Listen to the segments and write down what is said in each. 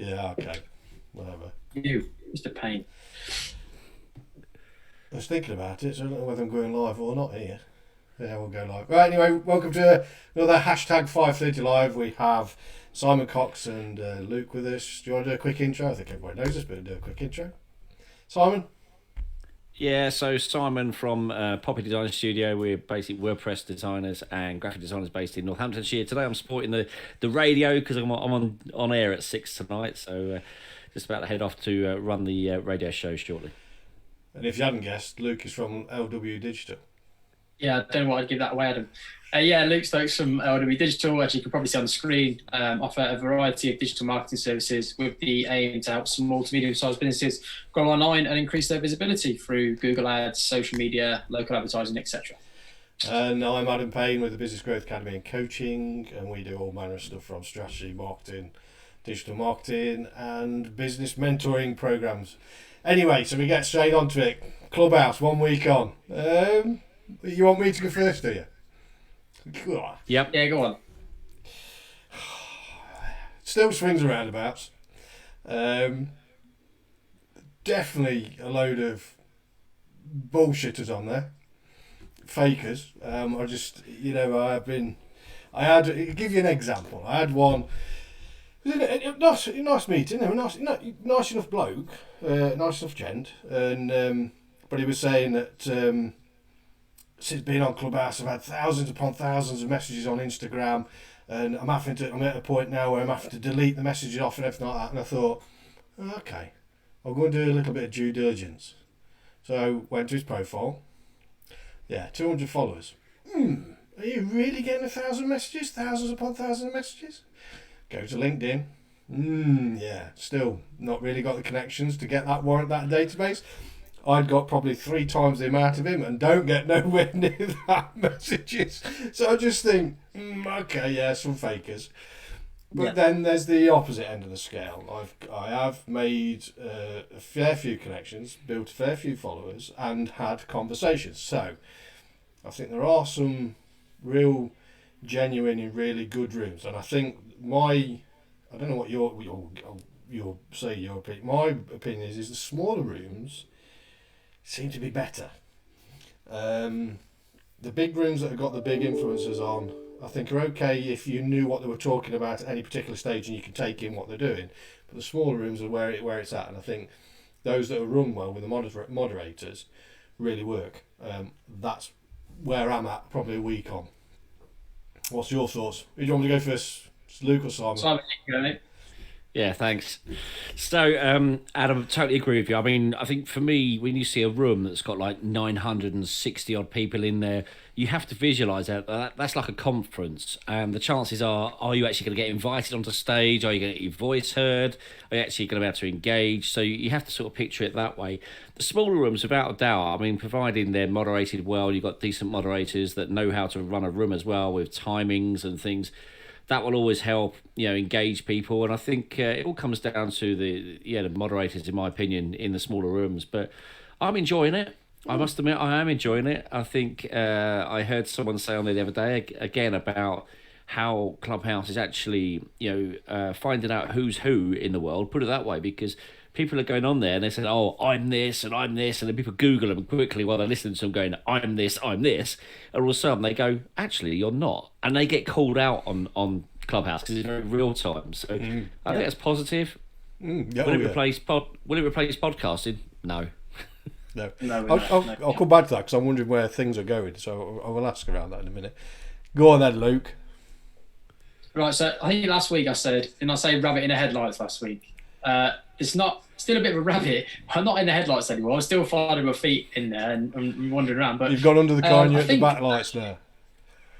Yeah, okay. Whatever. You, Mr. Payne. I was thinking about it, so I don't know whether I'm going live or not here. Yeah, we'll go live. Right, anyway, welcome to another hashtag 530 Live. We have Simon Cox and Luke with us. Do you want to do a quick intro? I think everybody knows us, but do a quick intro. Simon? Yeah, so Simon from Poppy Design Studio. We're basically WordPress designers and graphic designers based in Northamptonshire. Today I'm supporting the radio because I'm on air at 6 tonight, so just about to head off to run the radio show shortly. And if you hadn't guessed, Luke is from LW Digital. Yeah, I don't know what I'd give that away, Adam. Yeah, Luke Stokes from LW Digital, as you can probably see on the screen, offer a variety of digital marketing services with the aim to help small to medium-sized businesses grow online and increase their visibility through Google Ads, social media, local advertising, etc. And I'm Adam Payne with the Business Growth Academy and Coaching, and we do all manner of stuff from strategy, marketing, digital marketing, and business mentoring programs. Anyway, so we get straight onto it. Clubhouse, 1 week on. You want me to go first, do you? Yep. Yeah, go on. Still swings and roundabouts. Definitely a load of bullshitters on there. Fakers. I'll give you an example. I had one. Nice meeting. Nice enough bloke, nice enough gent, and but he was saying that since being on Clubhouse, I've had thousands upon thousands of messages on Instagram, and I'm at a point now where I'm having to delete the messages off and everything like that. And I thought, okay, I'm going to do a little bit of due diligence. So went to his profile. Yeah, 200 followers. Are you really getting 1,000 messages? Thousands upon thousands of messages? Go to LinkedIn. Yeah, still not really got the connections to get that warrant that database. I'd got probably 3 times the amount of him and don't get nowhere near that messages. So I just think, okay, yeah, some fakers. But then there's the opposite end of the scale. I have made a fair few connections, built a fair few followers, and had conversations. So I think there are some real, genuine and really good rooms. And I think I don't know what you'll say your opinion. My opinion is the smaller rooms seem to be better. The big rooms that have got the big influencers on, I think, are okay if you knew what they were talking about at any particular stage and you can take in what they're doing. But the smaller rooms are where it's at, and I think those that are run well with the moderators really work. That's where I'm at, probably a week on. What's your thoughts? Who do you want me to go first, Luke or Simon? Simon, you go, mate. Yeah, thanks. So, Adam, totally agree with you. I mean, I think for me, when you see a room that's got like 960 odd people in there, you have to visualise that that's like a conference. And the chances are you actually going to get invited onto stage? Are you going to get your voice heard? Are you actually going to be able to engage? So you have to sort of picture it that way. The smaller rooms, without a doubt, I mean, providing they're moderated well, you've got decent moderators that know how to run a room as well with timings and things. That will always help, engage people. And I think it all comes down to the moderators, in my opinion, in the smaller rooms. But I'm enjoying it. I must admit, I am enjoying it. I think I heard someone say on there the other day, again, about how Clubhouse is actually, finding out who's who in the world, put it that way, because people are going on there and they say, oh, I'm this, and then people Google them quickly while they're listening to them going, I'm this, and all of a sudden they go, actually, you're not. And they get called out on Clubhouse because it's in real time. So I think that's positive. Will it replace podcasting? No. No. I'll come back to that because I'm wondering where things are going. So I will ask around that in a minute. Go on then, Luke. Right, so I think last week didn't I say rabbit in the headlights last week? It's still a bit of a rabbit. I'm not in the headlights anymore. I'm still finding my feet in there and wandering around. But you've gone under the car and you're at the back lights now.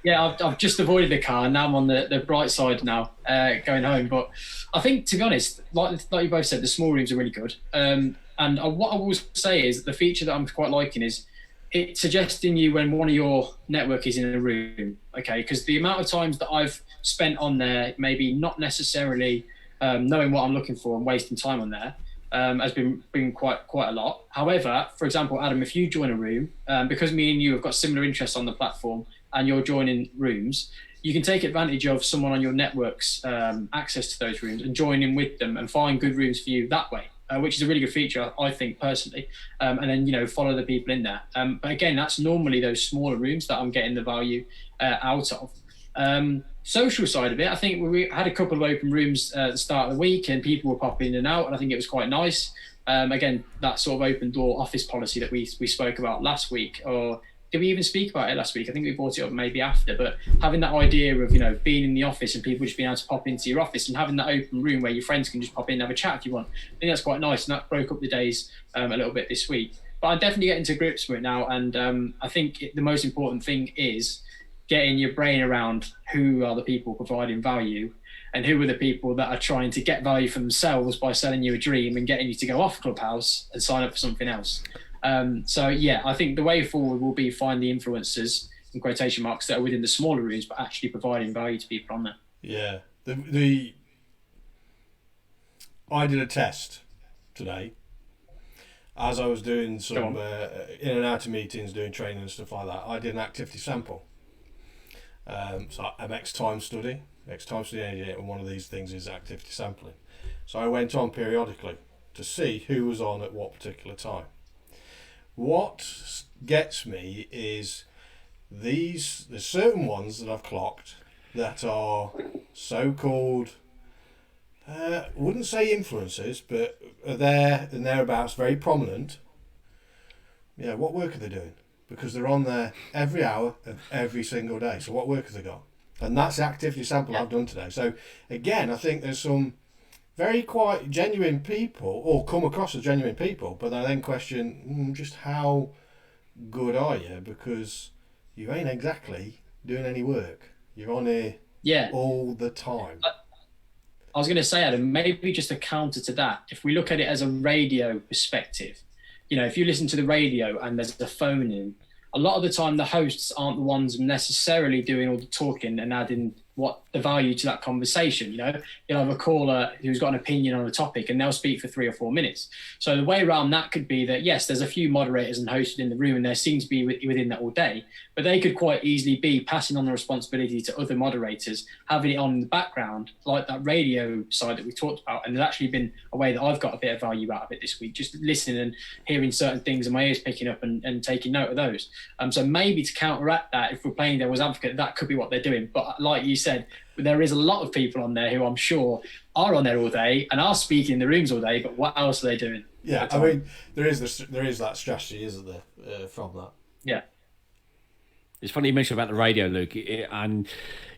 Yeah, I've just avoided the car and now I'm on the bright side now, going home. But I think, to be honest, like you both said, the small rooms are really good. And what I will say is the feature that I'm quite liking is it's suggesting you when one of your network is in a room, okay? Because the amount of times that I've spent on there, maybe not necessarily knowing what I'm looking for and wasting time on there, has been quite a lot. However, for example, Adam, if you join a room, because me and you have got similar interests on the platform and you're joining rooms, you can take advantage of someone on your network's access to those rooms and join in with them and find good rooms for you that way, which is a really good feature, I think, personally. And then, follow the people in there. But again, that's normally those smaller rooms that I'm getting the value out of. Social side of it, I think we had a couple of open rooms at the start of the week and people were popping in and out, and I think it was quite nice. Again, that sort of open door office policy that we spoke about last week, or did we even speak about it last week? I think we brought it up maybe after, but having that idea of, being in the office and people just being able to pop into your office and having that open room where your friends can just pop in and have a chat if you want. I think that's quite nice, and that broke up the days a little bit this week. But I'm definitely getting to grips with it now, and I think the most important thing is getting your brain around who are the people providing value and who are the people that are trying to get value for themselves by selling you a dream and getting you to go off Clubhouse and sign up for something else. I think the way forward will be find the influencers, in quotation marks, that are within the smaller rooms but actually providing value to people on there. Yeah. I did a test today as I was doing some in and out of meetings, doing training and stuff like that. I did an activity sample. So an X-time study, and one of these things is activity sampling. So I went on periodically to see who was on at what particular time. What gets me is there's certain ones that I've clocked that are so-called, wouldn't say influencers, but are there and thereabouts, very prominent. Yeah, what work are they doing? Because they're on there every hour of every single day. So what work have they got? And that's the activity sample I've done today. So again, I think there's some very quite genuine people, or come across as genuine people, but I then question just how good are you? Because you ain't exactly doing any work. You're on here all the time. I was going to say, Adam, maybe just a counter to that. If we look at it as a radio perspective, if you listen to the radio and there's a phone in, a lot of the time the hosts aren't the ones necessarily doing all the talking and adding what the value to that conversation. You'll have a caller who's got an opinion on a topic and they'll speak for 3 or 4 minutes. So the way around that could be that, yes, there's a few moderators and hosts in the room and they seem to be within that all day, but they could quite easily be passing on the responsibility to other moderators, having it on in the background, like that radio side that we talked about. And there's actually been a way that I've got a bit of value out of it this week, just listening and hearing certain things and my ears picking up and taking note of those. So maybe to counteract that, if we're playing devil's advocate, that could be what they're doing. But like you said, there is a lot of people on there who I'm sure are on there all day and are speaking in the rooms all day, but what else are they doing? Yeah, I mean, there is that strategy, isn't there, from that? Yeah. It's funny you mentioned about the radio, Luke, and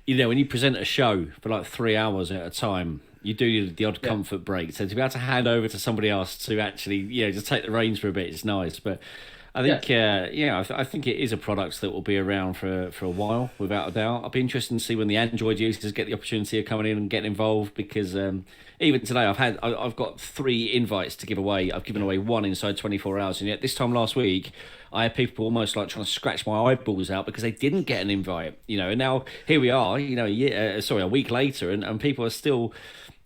when you present a show for like 3 hours at a time, you do the odd comfort break. So to be able to hand over to somebody else to actually, just take the reins for a bit is nice. But I think, I think it is a product that will be around for a while, without a doubt. I'll be interested to see when the Android users get the opportunity of coming in and getting involved, because even today I've got 3 invites to give away. I've given away 1 inside 24 hours, and yet this time last week I had people almost like trying to scratch my eyeballs out because they didn't get an invite. And now here we are, a week later, and people are still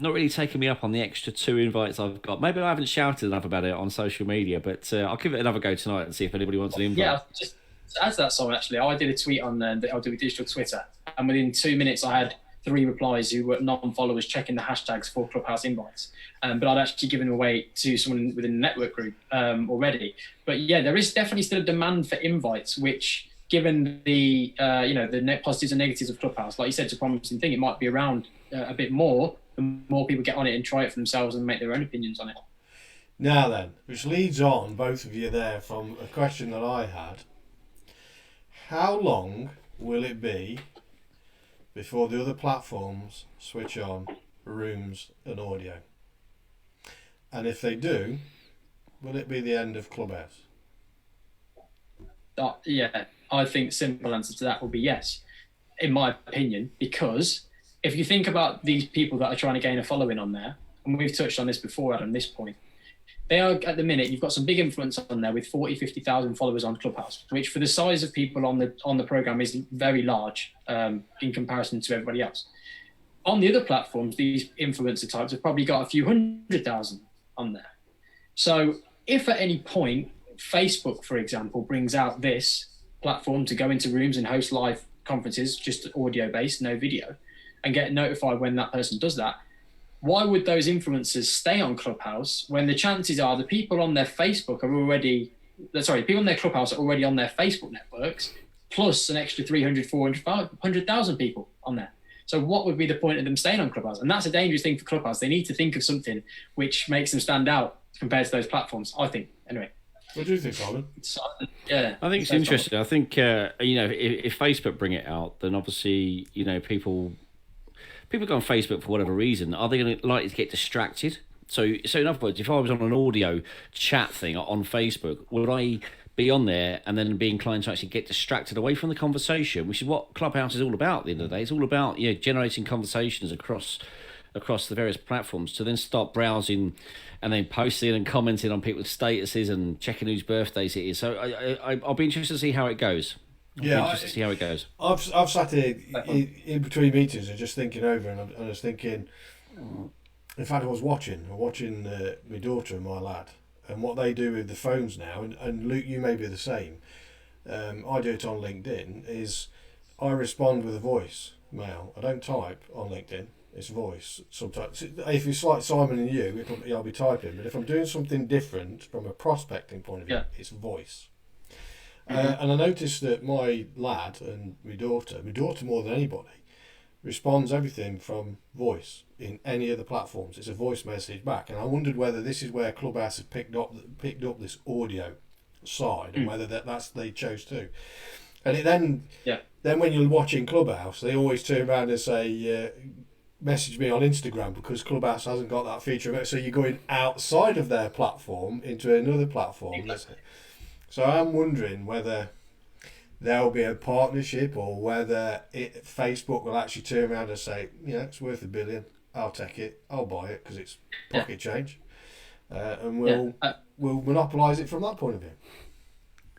not really taking me up on the extra 2 invites I've got. Maybe I haven't shouted enough about it on social media, but I'll give it another go tonight and see if anybody wants an invite. Yeah, just to add to that, Simon, actually, I did a tweet on I'll do a digital Twitter, and within 2 minutes I had 3 replies who were non-followers checking the hashtags for Clubhouse invites. But I'd actually given them away to someone within the network group already. But yeah, there is definitely still a demand for invites, which, given the the net positives and negatives of Clubhouse, like you said, it's a promising thing. It might be around a bit more. The more people get on it and try it for themselves and make their own opinions on it. Now then, which leads on, both of you there, from a question that I had. How long will it be before the other platforms switch on rooms and audio? And if they do, will it be the end of Clubhouse? I think the simple answer to that will be yes, in my opinion, because if you think about these people that are trying to gain a following on there, and we've touched on this before, Adam, this point, they are, at the minute, you've got some big influence on there with 40, 50,000 followers on Clubhouse, which for the size of people on the program is very large in comparison to everybody else. On the other platforms, these influencer types have probably got a few 100,000 on there. So if at any point Facebook, for example, brings out this platform to go into rooms and host live conferences, just audio based, no video, and get notified when that person does that. Why would those influencers stay on Clubhouse when the chances are the people on their Facebook are already, people on their Clubhouse are already on their Facebook networks, plus an extra 300, 400, 500,000 people on there. So what would be the point of them staying on Clubhouse? And that's a dangerous thing for Clubhouse. They need to think of something which makes them stand out compared to those platforms, I think, anyway. What do you think, Simon? Yeah, I think it's interesting. I think, if Facebook bring it out, then obviously, people go on Facebook for whatever reason. Are they going to likely to get distracted? So in other words, if I was on an audio chat thing on Facebook, would I be on there and then be inclined to actually get distracted away from the conversation, which is what Clubhouse is all about at the end of the day. It's all about generating conversations across the various platforms to then start browsing and then posting and commenting on people's statuses and checking whose birthdays it is. So I'll be interested to see how it goes. To see how it goes. I've sat here in between meetings and just thinking over, and I was thinking, in fact, I was watching my daughter and my lad, and what they do with the phones now, and Luke, you may be the same. I do it on LinkedIn. Is I respond with a voice mail. I don't type on LinkedIn. It's voice. Sometimes if it's like Simon and you, I'll be typing. But if I'm doing something different from a prospecting point of view, it's voice. And I noticed that my lad and my daughter more than anybody, responds everything from voice in any of the platforms. It's a voice message back, and I wondered whether this is where Clubhouse has picked up this audio side, and whether that's they chose to. And it then when you're watching Clubhouse, they always turn around and say, message me on Instagram, because Clubhouse hasn't got that feature of it. So you're going outside of their platform into another platform. Exactly. So I'm wondering whether there'll be a partnership, or whether Facebook will actually turn around and say, it's worth $1 billion. I'll take it. I'll buy it because it's pocket change, and we'll monopolise it from that point of view.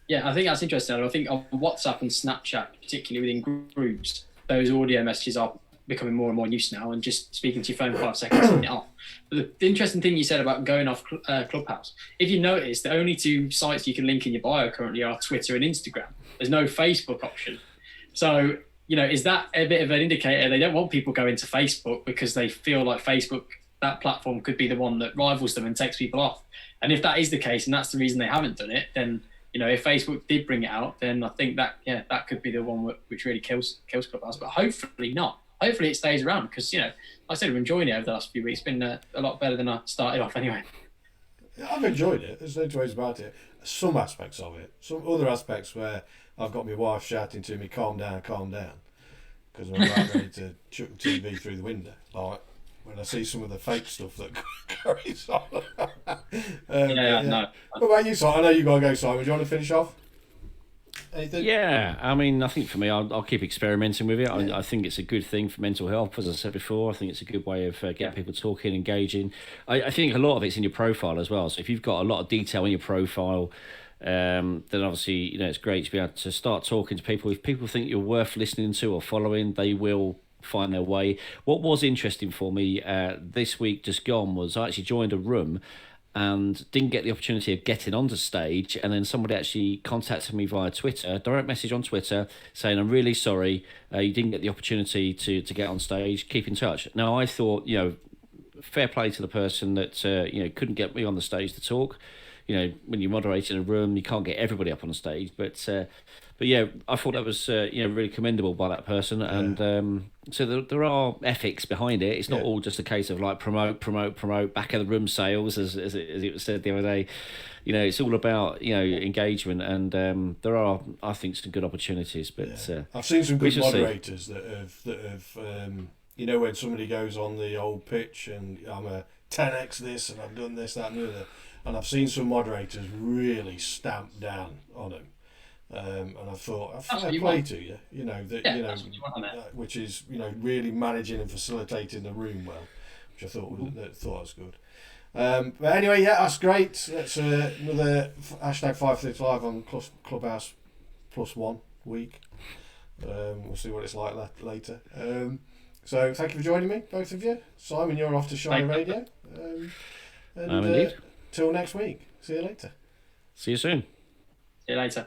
Yeah, I think that's interesting. I think on WhatsApp and Snapchat, particularly within groups, those audio messages are becoming more and more use now, and just speaking to your phone for 5 seconds, turning it off. But the interesting thing you said about going off Clubhouse, if you notice, the only 2 sites you can link in your bio currently are Twitter and Instagram. There's no Facebook option. So, is that a bit of an indicator they don't want people going to Facebook because they feel like Facebook, that platform, could be the one that rivals them and takes people off? And if that is the case, and that's the reason they haven't done it, then, if Facebook did bring it out, then I think that could be the one which really kills Clubhouse. But hopefully not. Hopefully it stays around, because, like I said, we're enjoying it over the last few weeks. It's been a lot better than I started off anyway. I've enjoyed it. There's no two ways about it. Some aspects of it. Some other aspects where I've got my wife shouting to me, calm down, because I'm about ready to chuck the TV through the window. Like when I see some of the fake stuff that goes on. No. What about you, Simon? I know you've got to go, Simon. Do you want to finish off? Anything? Yeah, I mean, I think for me, I'll keep experimenting with it. I think it's a good thing for mental health, as I said before. I think it's a good way of getting people talking, engaging. I think a lot of it's in your profile as well. So if you've got a lot of detail in your profile, then obviously, it's great to be able to start talking to people. If people think you're worth listening to or following, they will find their way. What was interesting for me this week just gone was I actually joined a room and didn't get the opportunity of getting onto stage, and then somebody actually contacted me via Twitter, direct message on Twitter, saying, I'm really sorry you didn't get the opportunity to get on stage, keep in touch. Now I thought, fair play to the person that couldn't get me on the stage to talk. When you're moderating a room, you can't get everybody up on the stage, but yeah, I thought that was really commendable by that person, and so there are ethics behind it. It's not all just a case of like promote, back of the room sales, as it was said the other day. It's all about engagement, and there are, I think, some good opportunities. But I've seen some good moderators that have when somebody goes on the old pitch and I'm a 10x this and I've done this, that, and the other, and I've seen some moderators really stamp down on them. And I thought, fair play to you, which is really managing and facilitating the room well, which I thought was good. But anyway, that's great. That's another #535 on Clubhouse +1 week. We'll see what it's like later. So thank you for joining me, both of you. Simon, you're off to Shire Radio. Indeed. Till next week. See you later. See you soon. See you later.